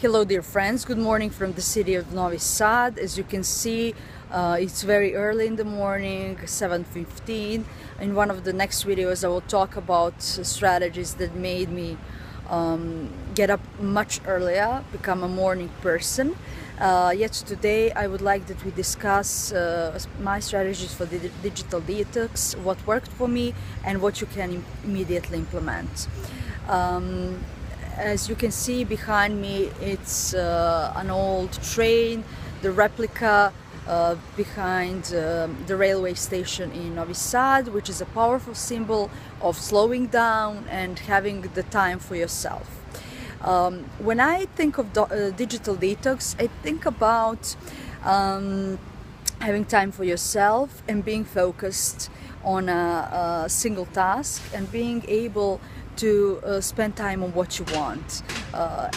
Hello dear friends, good morning from the city of Novi Sad. As you can see, it's very early in the morning, 7:15. In one of the next videos I will talk about strategies that made me get up much earlier, become a morning person. Yet today I would like that we discuss my strategies for the digital detox, what worked for me and what you can immediately implement. As you can see behind me, it's an old train, the replica behind the railway station in Novi Sad, which is a powerful symbol of slowing down and having the time for yourself. When I think of digital detox, I think about having time for yourself and being focused on a single task and being able to spend time on what you want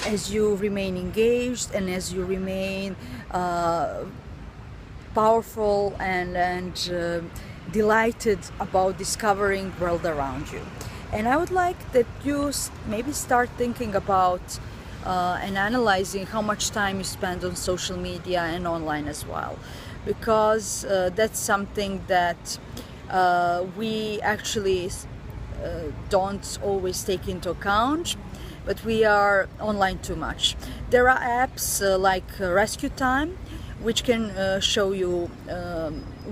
as you remain engaged and as you remain powerful and delighted about discovering the world around you. And I would like that you maybe start thinking about and analyzing how much time you spend on social media and online as well, because that's something that we actually don't always take into account, but we are online too much. There are apps like Rescue Time, which can show you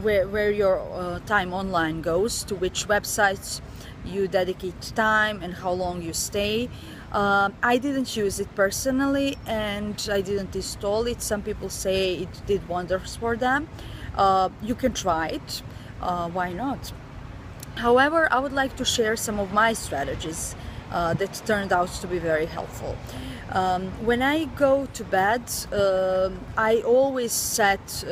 where your time online goes, to which websites you dedicate time and how long you stay. I didn't use it personally and I didn't install it. Some people say it did wonders for them. You can try it, why not? However, I would like to share some of my strategies that turned out to be very helpful. When I go to bed, I always set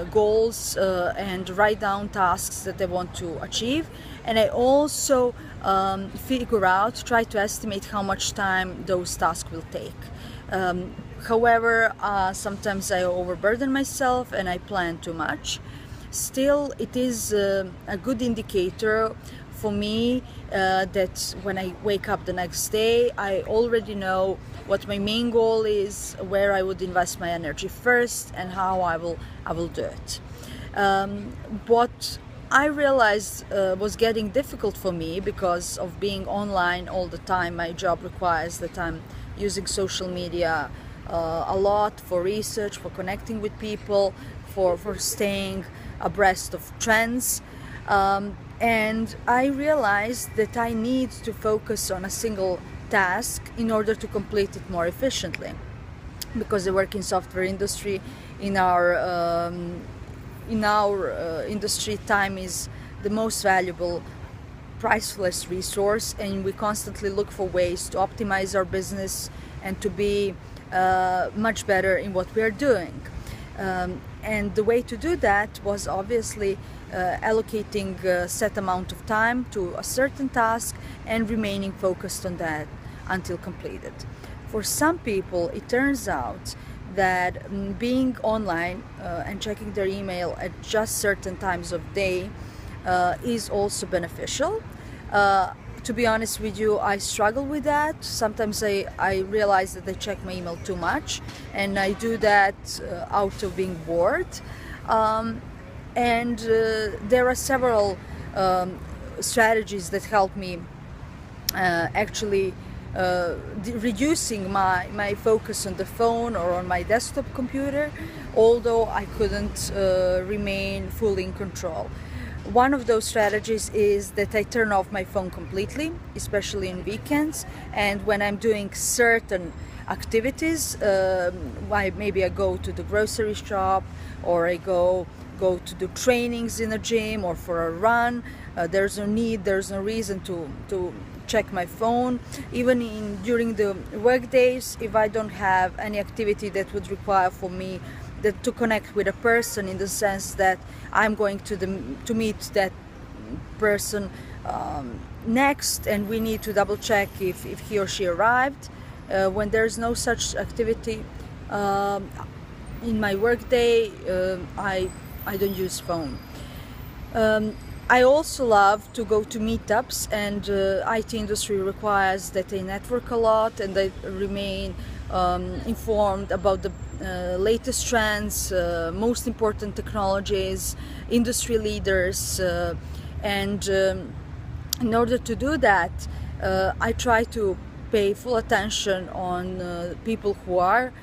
goals and write down tasks that I want to achieve, and I also try to estimate how much time those tasks will take. However, sometimes I overburden myself and I plan too much. Still, it is a good indicator for me that when I wake up the next day, I already know what my main goal is, where I would invest my energy first, and how I will do it. What I realized was getting difficult for me because of being online all the time. My job requires that I'm using social media a lot for research, for connecting with people, for staying abreast of trends, and I realized that I need to focus on a single task in order to complete it more efficiently, because I work in software industry. In our industry, time is the most valuable, priceless resource, and we constantly look for ways to optimize our business and to be much better in what we are doing. And the way to do that was obviously allocating a set amount of time to a certain task and remaining focused on that until completed. For some people, it turns out that being online and checking their email at just certain times of day is also beneficial. To be honest with you, I struggle with that. Sometimes I realize that I check my email too much, and I do that out of being bored. And there are several strategies that help me actually reducing my focus on the phone or on my desktop computer, although I couldn't remain fully in control. One of those strategies is that I turn off my phone completely, especially on weekends, and when I'm doing certain activities, maybe I go to the grocery shop, or I go to do trainings in a gym or for a run. There's no reason to check my phone. Even during the work days, if I don't have any activity that would require for me to connect with a person, in the sense that I'm going to meet that person next, and we need to double check if he or she arrived. When there's no such activity in my work day, I don't use phone. I also love to go to meetups, and IT industry requires that they network a lot and they remain informed about the latest trends, most important technologies, industry leaders, and in order to do that, I try to pay full attention on people who are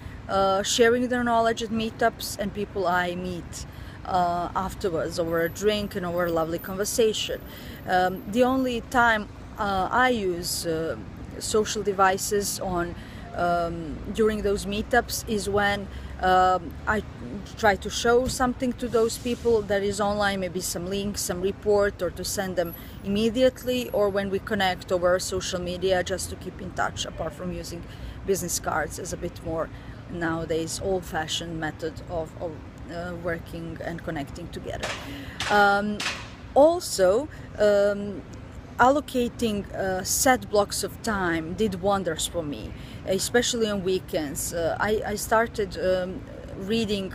sharing their knowledge at meetups and people I meet afterwards over a drink and over a lovely conversation. The only time I use social devices during those meetups is when I try to show something to those people that is online, maybe some links, some report, or to send them immediately, or when we connect over social media just to keep in touch, apart from using business cards as a bit more nowadays old-fashioned method of working and connecting together. Also, allocating set blocks of time did wonders for me, especially on weekends. I started reading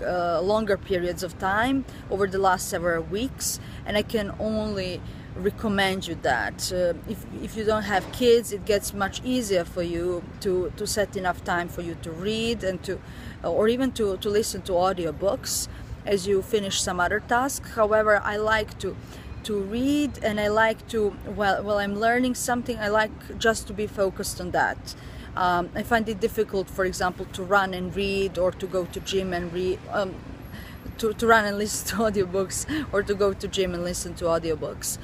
longer periods of time over the last several weeks, and I can only recommend you that. If you don't have kids, it gets much easier for you to set enough time for you to read and or even to listen to audiobooks as you finish some other task. However, I like to read, and I like to, while I'm learning something, I like just to be focused on that. I find it difficult, for example, to run and read, or to go to gym and read, to run and listen to audiobooks, or to go to gym and listen to audiobooks.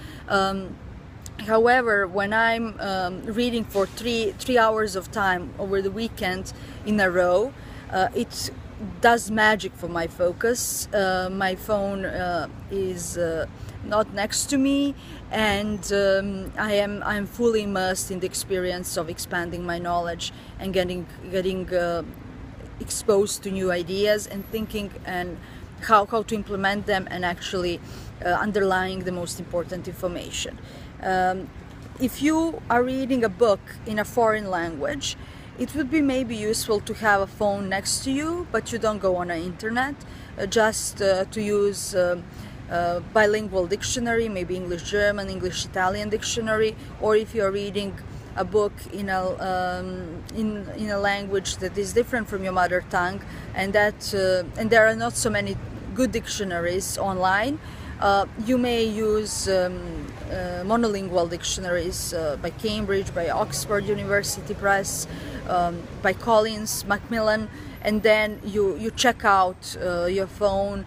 However, when I'm reading for three hours of time over the weekend in a row, it does magic for my focus. My phone is not next to me, and I'm fully immersed in the experience of expanding my knowledge and getting exposed to new ideas and thinking and how to implement them, and actually underlying the most important information. If you are reading a book in a foreign language, it would be maybe useful to have a phone next to you, but you don't go on the internet, just to use bilingual dictionary, maybe English-German, English-Italian dictionary, or if you're reading a book in a language that is different from your mother tongue, and there are not so many good dictionaries online, you may use monolingual dictionaries by Cambridge, by Oxford University Press, by Collins, Macmillan, and then you check out your phone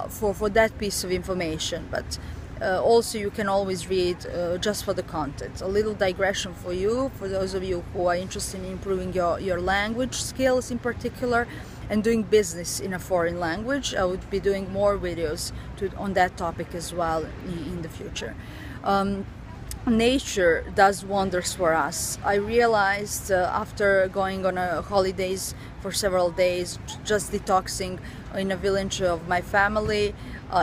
for that piece of information. But also you can always read just for the content. A little digression for you, for those of you who are interested in improving your language skills in particular, and doing business in a foreign language. I would be doing more videos on that topic as well in the future. Nature does wonders for us. I realized after going on holidays for several days, just detoxing in a village of my family,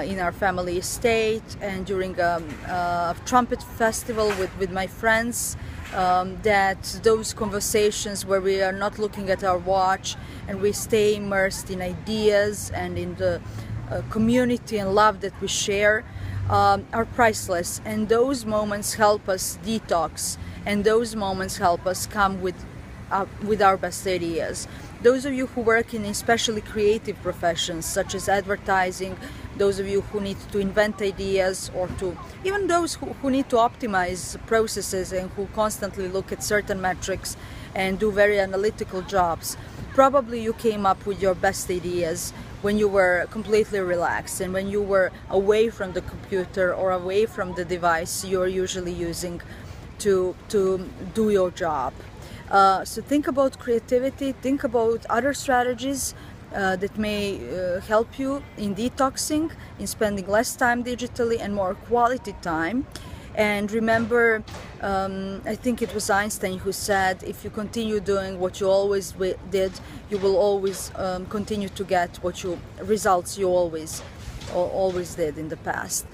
in our family estate, and during a trumpet festival with my friends, that those conversations where we are not looking at our watch and we stay immersed in ideas and in the community and love that we share, are priceless, and those moments help us detox, and those moments help us come with our best ideas. Those of you who work in especially creative professions such as advertising, those of you who need to invent ideas, or even those who need to optimize processes and who constantly look at certain metrics and do very analytical jobs, probably you came up with your best ideas when you were completely relaxed and when you were away from the computer or away from the device you're usually using to do your job. So think about creativity, think about other strategies that may help you in detoxing, in spending less time digitally and more quality time. And remember, I think it was Einstein who said, if you continue doing what you always did, you will always continue to get results you always did in the past.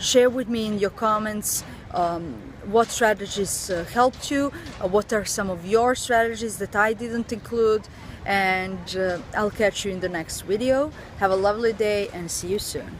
Share with me in your comments what strategies helped you, what are some of your strategies that I didn't include, and I'll catch you in the next video. Have a lovely day and see you soon.